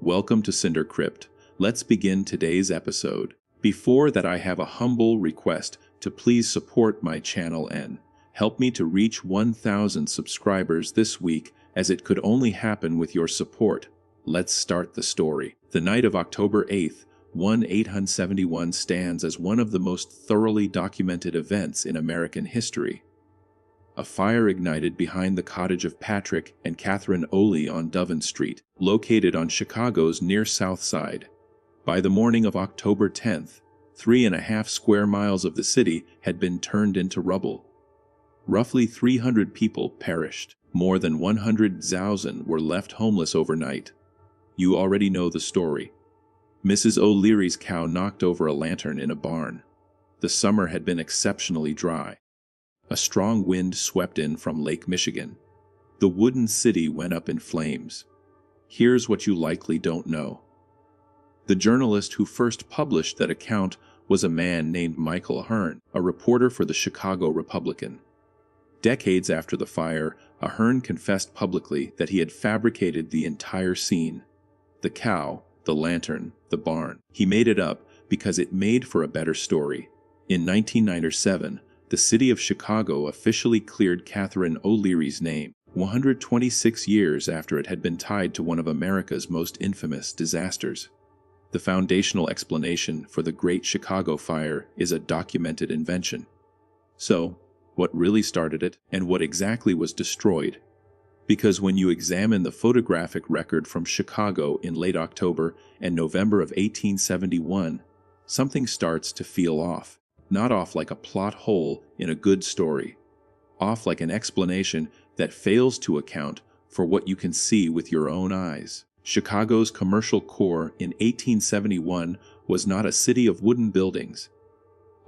Welcome to Cinder Crypt. Let's begin today's episode. Before that, I have a humble request to please support my channel and help me to reach 1,000 subscribers this week, as it could only happen with your support. Let's start the story. The night of October 8th, 1871 stands as one of the most thoroughly documented events in American history. A fire ignited behind the cottage of Patrick and Catherine Oley on Doven Street, located on Chicago's near South Side. By the morning of October 10th, 3.5 square miles of the city had been turned into rubble. Roughly 300 people perished. More than 100,000 were left homeless overnight. You already know the story. Mrs. O'Leary's cow knocked over a lantern in a barn. The summer had been exceptionally dry. A strong wind swept in from Lake Michigan. The wooden city went up in flames. Here's what you likely don't know. The journalist who first published that account was a man named Michael Ahern, a reporter for the Chicago Republican. Decades after the fire, Ahern confessed publicly that he had fabricated the entire scene. The cow, the lantern, the barn. He made it up because it made for a better story. In 1997, the city of Chicago officially cleared Catherine O'Leary's name, 126 years after it had been tied to one of America's most infamous disasters. The foundational explanation for the Great Chicago Fire is a documented invention. So, what really started it, and what exactly was destroyed? Because when you examine the photographic record from Chicago in late October and November of 1871, something starts to feel off. Not off like a plot hole in a good story. Off like an explanation that fails to account for what you can see with your own eyes. Chicago's commercial core in 1871 was not a city of wooden buildings.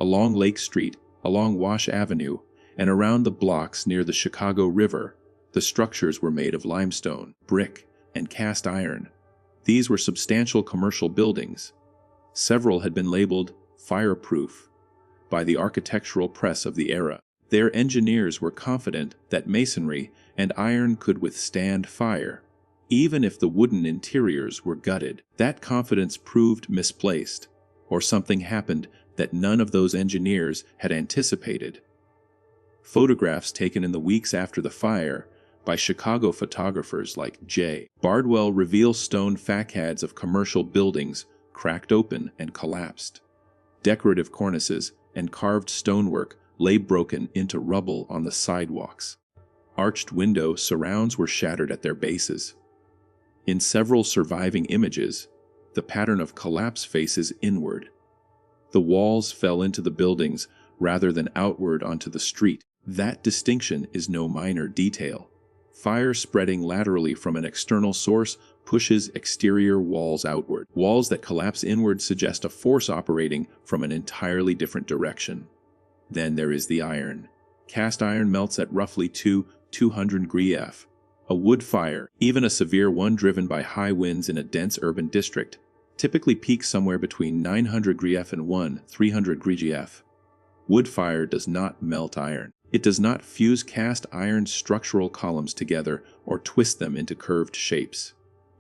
Along Lake Street, along Wash Avenue, and around the blocks near the Chicago River, the structures were made of limestone, brick, and cast iron. These were substantial commercial buildings. Several had been labeled fireproof by the architectural press of the era. Their engineers were confident that masonry and iron could withstand fire, even if the wooden interiors were gutted. That confidence proved misplaced, or something happened that none of those engineers had anticipated. Photographs taken in the weeks after the fire by Chicago photographers like J. Bardwell reveal stone facades of commercial buildings cracked open and collapsed. Decorative cornices and carved stonework lay broken into rubble on the sidewalks. Arched window surrounds were shattered at their bases. In several surviving images, the pattern of collapse faces inward. The walls fell into the buildings rather than outward onto the street. That distinction is no minor detail. Fire spreading laterally from an external source pushes exterior walls outward. Walls that collapse inward suggest a force operating from an entirely different direction. Then there is the iron. Cast iron melts at roughly 200 degrees F. A wood fire, even a severe one driven by high winds in a dense urban district, typically peaks somewhere between 900 degrees F and 300 degrees F. Wood fire does not melt iron. It does not fuse cast iron structural columns together or twist them into curved shapes.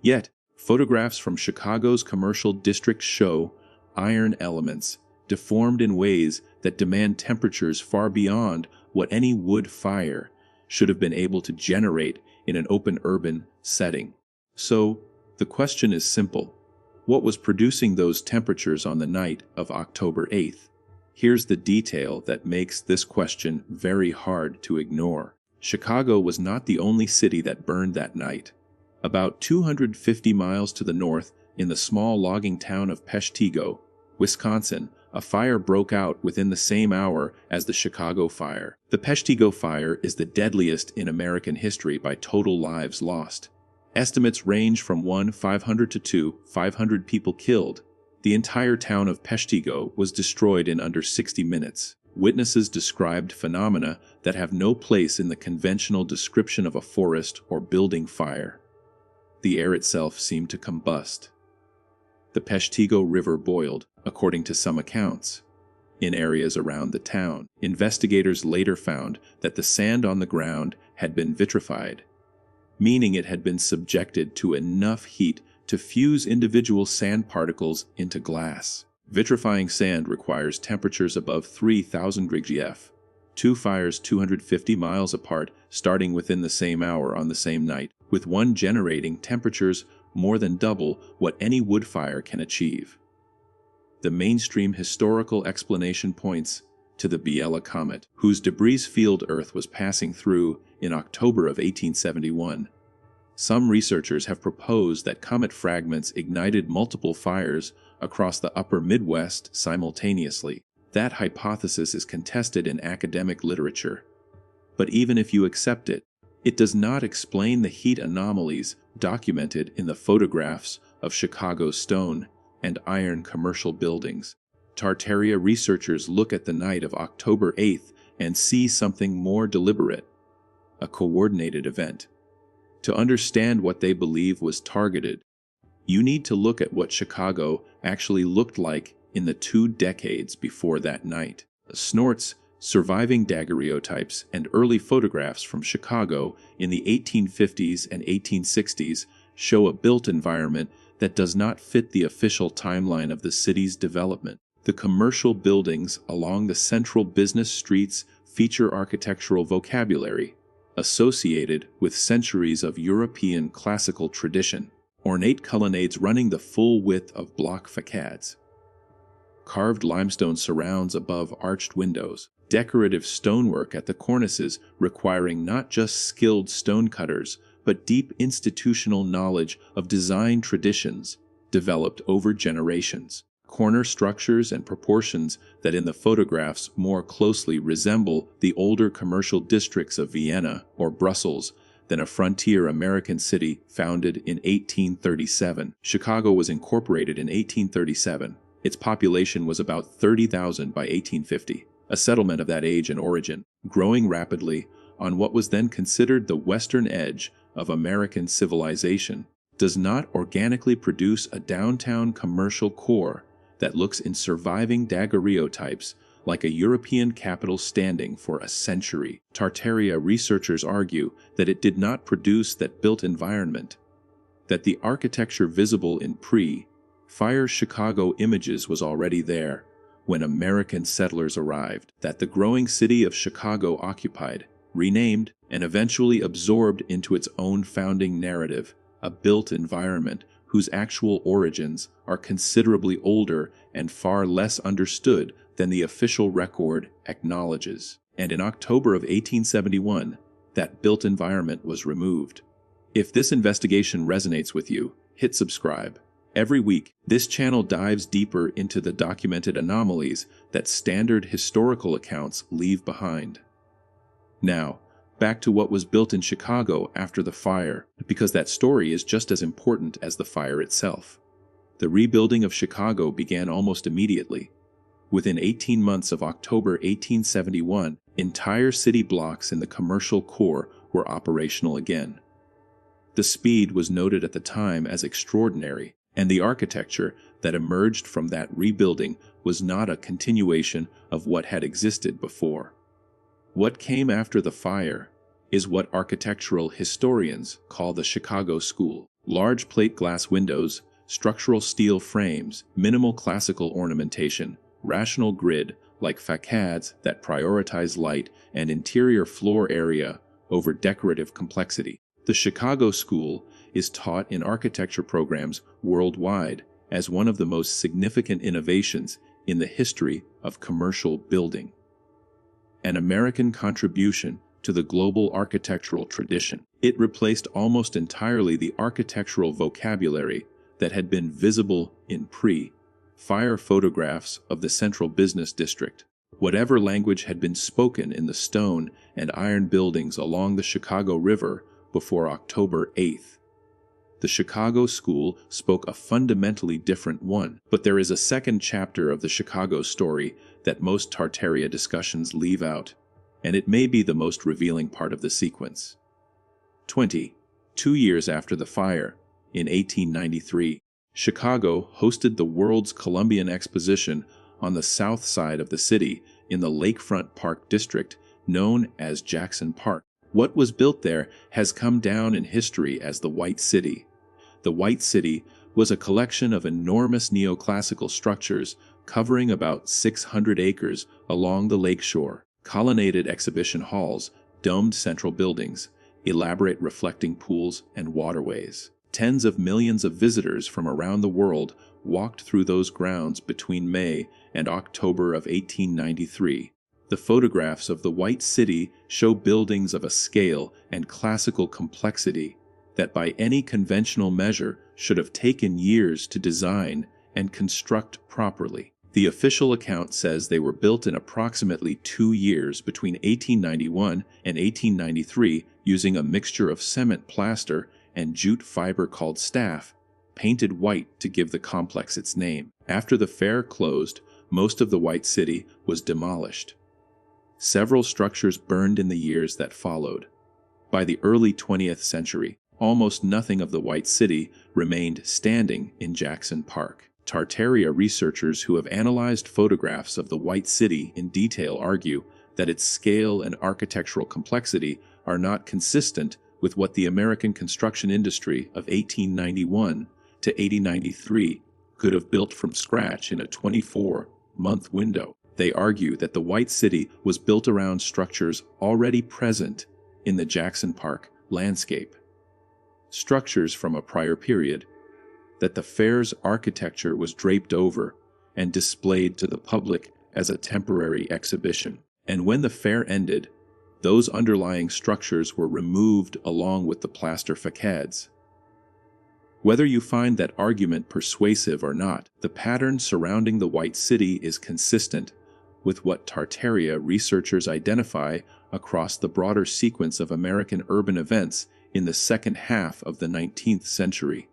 Yet, photographs from Chicago's commercial district show iron elements deformed in ways that demand temperatures far beyond what any wood fire should have been able to generate in an open urban setting. So, the question is simple. What was producing those temperatures on the night of October 8th? Here's the detail that makes this question very hard to ignore. Chicago was not the only city that burned that night. About 250 miles to the north, in the small logging town of Peshtigo, Wisconsin, a fire broke out within the same hour as the Chicago fire. The Peshtigo fire is the deadliest in American history by total lives lost. Estimates range from 500 to 500 people killed. The entire town of Peshtigo was destroyed in under 60 minutes. Witnesses described phenomena that have no place in the conventional description of a forest or building fire. The air itself seemed to combust. The Peshtigo River boiled, according to some accounts, in areas around the town. Investigators later found that the sand on the ground had been vitrified, meaning it had been subjected to enough heat to fuse individual sand particles into glass. Vitrifying sand requires temperatures above 3,000 degrees. Two fires 250 miles apart, starting within the same hour on the same night, with one generating temperatures more than double what any wood fire can achieve. The mainstream historical explanation points to the Biela comet, whose debris field Earth was passing through in October of 1871. Some researchers have proposed that comet fragments ignited multiple fires across the upper Midwest simultaneously. That hypothesis is contested in academic literature. But even if you accept it, it does not explain the heat anomalies documented in the photographs of Chicago's stone and iron commercial buildings. Tartaria researchers look at the night of October 8th and see something more deliberate, a coordinated event. To understand what they believe was targeted, you need to look at what Chicago actually looked like in the 2 decades before that night. Snort's surviving daguerreotypes and early photographs from Chicago in the 1850s and 1860s show a built environment that does not fit the official timeline of the city's development. The commercial buildings along the central business streets feature architectural vocabulary associated with centuries of European classical tradition, ornate colonnades running the full width of block facades, carved limestone surrounds above arched windows, decorative stonework at the cornices requiring not just skilled stonecutters, but deep institutional knowledge of design traditions developed over generations. Corner structures and proportions that in the photographs more closely resemble the older commercial districts of Vienna or Brussels than a frontier American city founded in 1837. Chicago was incorporated in 1837. Its population was about 30,000 by 1850, a settlement of that age and origin, growing rapidly on what was then considered the western edge of American civilization, does not organically produce a downtown commercial core that looks in surviving daguerreotypes like a European capital standing for a century. Tartaria researchers argue that it did not produce that built environment, that the architecture visible in pre-fire Chicago images was already there when American settlers arrived, that the growing city of Chicago occupied, renamed, and eventually absorbed into its own founding narrative a built environment whose actual origins are considerably older and far less understood than the official record acknowledges. And in October of 1871, that built environment was removed. If this investigation resonates with you, hit subscribe. Every week, this channel dives deeper into the documented anomalies that standard historical accounts leave behind. Now, back to what was built in Chicago after the fire, because that story is just as important as the fire itself. The rebuilding of Chicago began almost immediately. Within 18 months of October 1871, entire city blocks in the commercial core were operational again. The speed was noted at the time as extraordinary, and the architecture that emerged from that rebuilding was not a continuation of what had existed before. What came after the fire is what architectural historians call the Chicago School. Large plate glass windows, structural steel frames, minimal classical ornamentation, rational grid like facades that prioritize light and interior floor area over decorative complexity. The Chicago School is taught in architecture programs worldwide as one of the most significant innovations in the history of commercial building. An American contribution to the global architectural tradition. It replaced almost entirely the architectural vocabulary that had been visible in pre-fire photographs of the central business district. Whatever language had been spoken in the stone and iron buildings along the Chicago River before October 8th. The Chicago School spoke a fundamentally different one, but there is a second chapter of the Chicago story that most Tartaria discussions leave out, and it may be the most revealing part of the sequence. 2 years after the fire, in 1893, Chicago hosted the World's Columbian Exposition on the south side of the city in the Lakefront Park District known as Jackson Park. What was built there has come down in history as the White City. The White City was a collection of enormous neoclassical structures covering about 600 acres along the lakeshore. Colonnaded exhibition halls, domed central buildings, elaborate reflecting pools and waterways. Tens of millions of visitors from around the world walked through those grounds between May and October of 1893. The photographs of the White City show buildings of a scale and classical complexity that by any conventional measure should have taken years to design and construct properly. The official account says they were built in approximately 2 years between 1891 and 1893 using a mixture of cement plaster and jute fiber called staff, painted white to give the complex its name. After the fair closed, most of the White City was demolished. Several structures burned in the years that followed. By the early 20th century, almost nothing of the White City remained standing in Jackson Park. Tartaria researchers who have analyzed photographs of the White City in detail argue that its scale and architectural complexity are not consistent with what the American construction industry of 1891 to 1893 could have built from scratch in a 24-month window. They argue that the White City was built around structures already present in the Jackson Park landscape, structures from a prior period, that the fair's architecture was draped over and displayed to the public as a temporary exhibition. And when the fair ended, those underlying structures were removed along with the plaster facades. Whether you find that argument persuasive or not, the pattern surrounding the White City is consistent with what Tartaria researchers identify across the broader sequence of American urban events in the second half of the 19th century.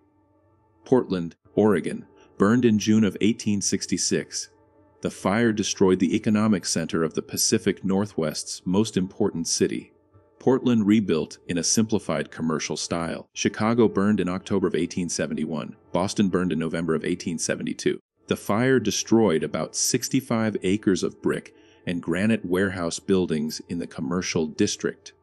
Portland, Oregon, burned in June of 1866. The fire destroyed the economic center of the Pacific Northwest's most important city. Portland rebuilt in a simplified commercial style. Chicago burned in October of 1871. Boston burned in November of 1872. The fire destroyed about 65 acres of brick and granite warehouse buildings in the commercial district,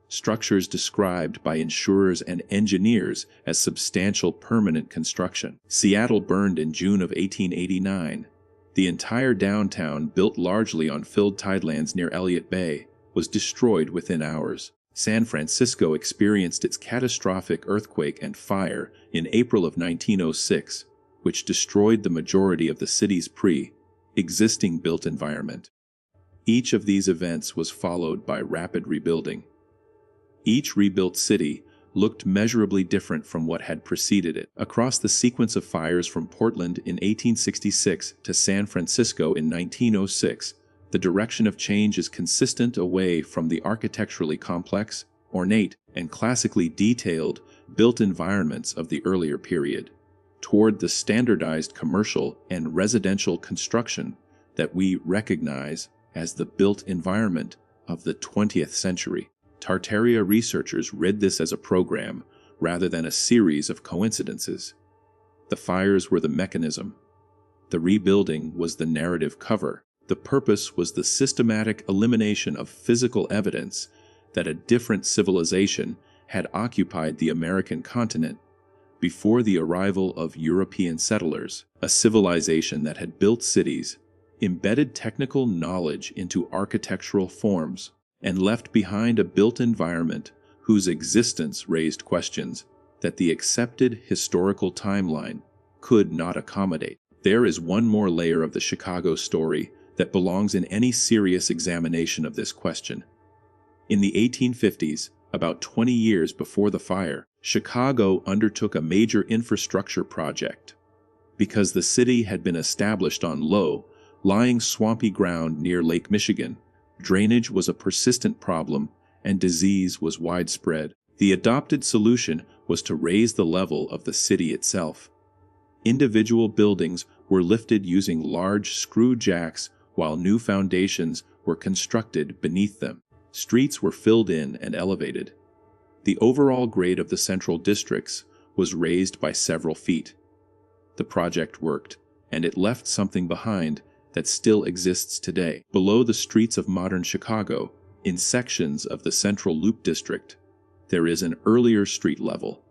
structures described by insurers and engineers as substantial permanent construction. Seattle burned in June of 1889. The entire downtown, built largely on filled tidelands near Elliott Bay, was destroyed within hours. San Francisco experienced its catastrophic earthquake and fire in April of 1906, which destroyed the majority of the city's pre-existing built environment. Each of these events was followed by rapid rebuilding. Each rebuilt city looked measurably different from what had preceded it. Across the sequence of fires from Portland in 1866 to San Francisco in 1906, the direction of change is consistent away from the architecturally complex, ornate, and classically detailed built environments of the earlier period, toward the standardized commercial and residential construction that we recognize as the built environment of the 20th century. Tartaria researchers read this as a program rather than a series of coincidences. The fires were the mechanism. The rebuilding was the narrative cover. The purpose was the systematic elimination of physical evidence that a different civilization had occupied the American continent before the arrival of European settlers, a civilization that had built cities, embedded technical knowledge into architectural forms, and left behind a built environment whose existence raised questions that the accepted historical timeline could not accommodate. There is one more layer of the Chicago story that belongs in any serious examination of this question. In the 1850s, about 20 years before the fire, Chicago undertook a major infrastructure project. Because the city had been established on low, lying swampy ground near Lake Michigan, drainage was a persistent problem and disease was widespread. The adopted solution was to raise the level of the city itself. Individual buildings were lifted using large screw jacks while new foundations were constructed beneath them. Streets were filled in and elevated. The overall grade of the central districts was raised by several feet. The project worked, and it left something behind that still exists today. Below the streets of modern Chicago, in sections of the Central Loop District, there is an earlier street level.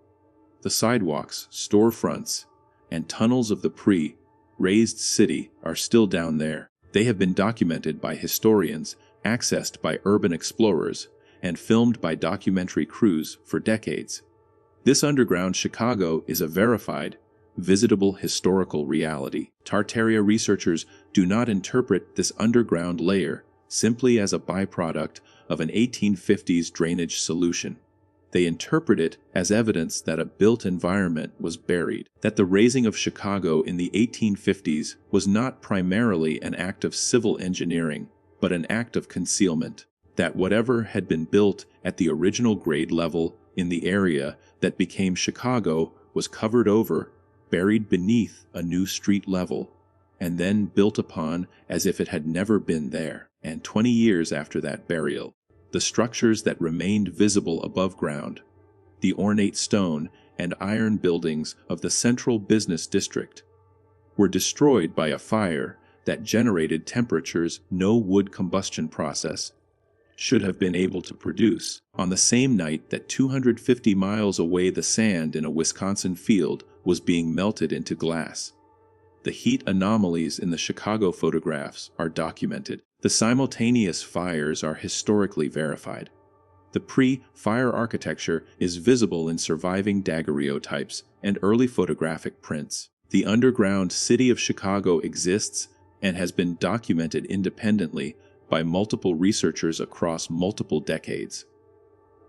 The sidewalks, storefronts, and tunnels of the pre-raised city are still down there. They have been documented by historians, accessed by urban explorers, and filmed by documentary crews for decades. This underground Chicago is a verified, visitable historical reality. Tartaria researchers do not interpret this underground layer simply as a byproduct of an 1850s drainage solution. They interpret it as evidence that a built environment was buried, that the raising of Chicago in the 1850s was not primarily an act of civil engineering, but an act of concealment, that whatever had been built at the original grade level in the area that became Chicago was covered over, buried beneath a new street level, and then built upon as if it had never been there. And 20 years after that burial, the structures that remained visible above ground, the ornate stone and iron buildings of the central business district, were destroyed by a fire that generated temperatures no wood combustion process should have been able to produce. On the same night that 250 miles away, the sand in a Wisconsin field was being melted into glass. The heat anomalies in the Chicago photographs are documented. The simultaneous fires are historically verified. The pre-fire architecture is visible in surviving daguerreotypes and early photographic prints. The underground city of Chicago exists and has been documented independently by multiple researchers across multiple decades.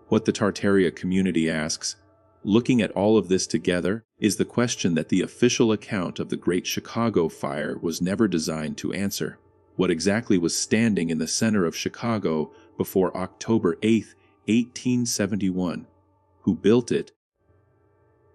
What the Tartaria community asks, looking at all of this together, is the question that the official account of the Great Chicago Fire was never designed to answer. What exactly was standing in the center of Chicago before October 8, 1871? Who built it?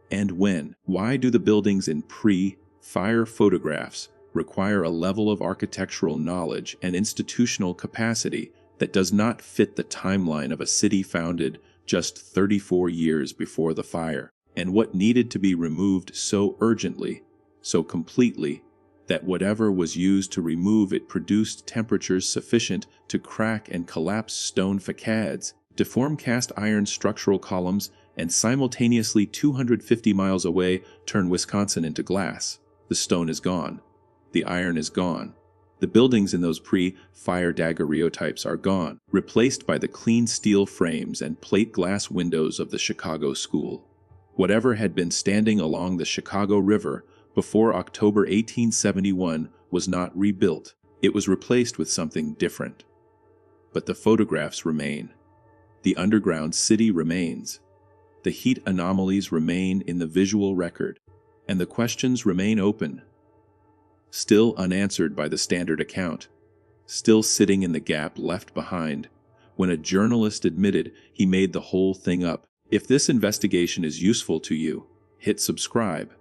And when? Why do the buildings in pre-fire photographs require a level of architectural knowledge and institutional capacity that does not fit the timeline of a city founded just 34 years before the fire? And what needed to be removed so urgently, so completely, that whatever was used to remove it produced temperatures sufficient to crack and collapse stone facades, deform cast iron structural columns, and simultaneously 250 miles away turn Wisconsin into glass? The stone is gone. The iron is gone. The buildings in those pre-fire daguerreotypes are gone, replaced by the clean steel frames and plate glass windows of the Chicago School. Whatever had been standing along the Chicago River before October 1871 was not rebuilt. It was replaced with something different. But the photographs remain. The underground city remains. The heat anomalies remain in the visual record. And the questions remain open, still unanswered by the standard account, still sitting in the gap left behind when a journalist admitted he made the whole thing up. If this investigation is useful to you, hit subscribe.